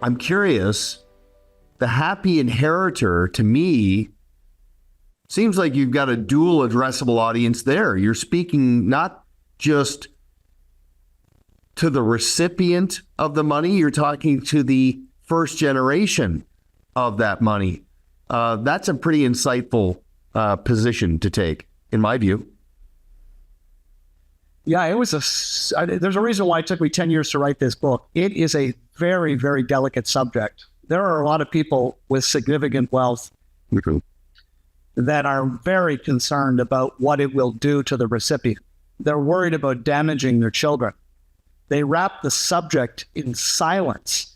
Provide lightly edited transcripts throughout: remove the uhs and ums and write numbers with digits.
I'm curious, the happy inheritor to me seems like you've got a dual addressable audience there. You're speaking not just to the recipient of the money, you're talking to the first generation of that money. That's a pretty insightful position to take, in my view. Yeah, there's a reason why it took me 10 years to write this book. It is a very, very delicate subject. There are a lot of people with significant wealth that are very concerned about what it will do to the recipient. They're worried about damaging their children. They wrap the subject in silence.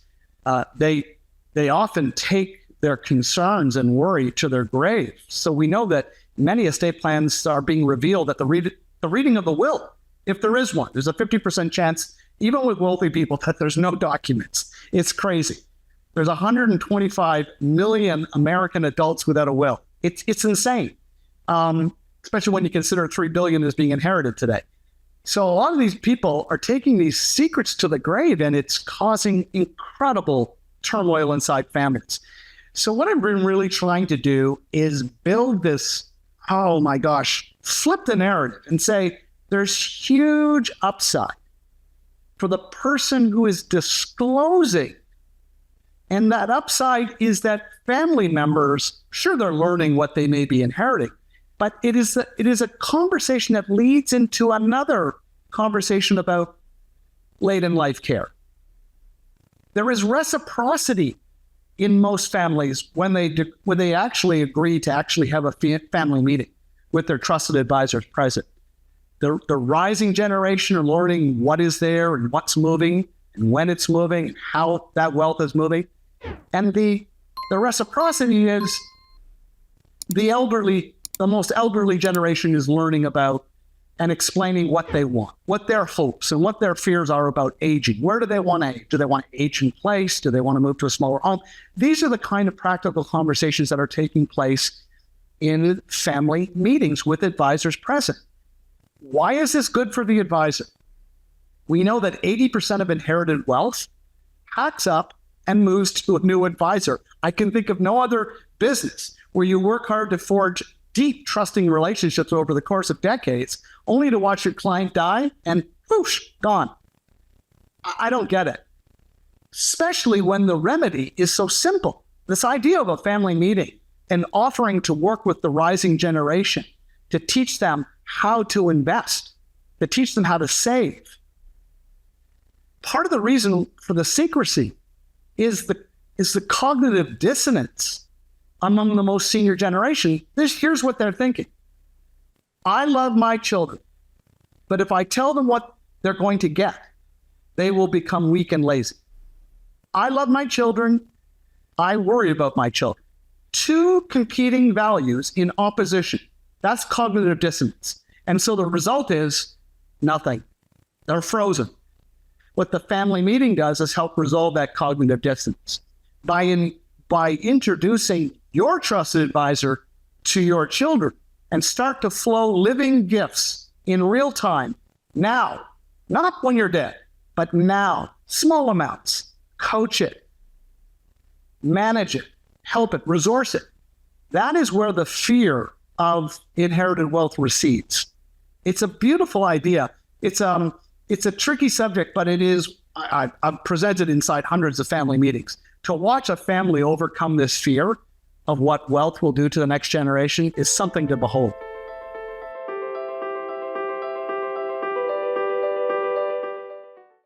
They often take their concerns and worry to their grave. So we know that many estate plans are being revealed at the reading of the will. If there is one, there's a 50% chance, even with wealthy people, that there's no documents. It's crazy. There's 125 million American adults without a will. It's insane, especially when you consider 3 billion is being inherited today. So a lot of these people are taking these secrets to the grave, and it's causing incredible turmoil inside families. So what I've been really trying to do is build this, oh my gosh, flip the narrative and say there's huge upside for the person who is disclosing. And that upside is that family members, sure, they're learning what they may be inheriting, but it is a conversation that leads into another conversation about late in life care. There is reciprocity in most families when they actually agree to actually have a family meeting with their trusted advisors present. The rising generation are learning what is there and what's moving and when it's moving and how that wealth is moving. And the reciprocity is the most elderly generation is learning about and explaining what they want, what their hopes and what their fears are about aging. Where do they want to age? Do they want to age in place? Do they want to move to a smaller home? These are the kind of practical conversations that are taking place in family meetings with advisors present. Why is this good for the advisor? We know that 80% of inherited wealth hacks up and moves to a new advisor. I can think of no other business where you work hard to forge deep, trusting relationships over the course of decades, only to watch your client die and whoosh, gone. I don't get it. Especially when the remedy is so simple. This idea of a family meeting and offering to work with the rising generation to teach them how to invest, to teach them how to save. Part of the reason for the secrecy is the cognitive dissonance among the most senior generation. Here's what they're thinking. I love my children, but if I tell them what they're going to get, they will become weak and lazy. I love my children. I worry about my children. Two competing values in opposition. That's cognitive dissonance. And so the result is nothing. They're frozen. What the family meeting does is help resolve that cognitive dissonance by introducing your trusted advisor to your children and start to flow living gifts in real time now, not when you're dead, but now, small amounts. Coach it, manage it, help it, resource it. That is where the fear of inherited wealth recedes. It's a beautiful idea. It's a tricky subject, but it is, I've presented inside hundreds of family meetings. To watch a family overcome this fear of what wealth will do to the next generation is something to behold.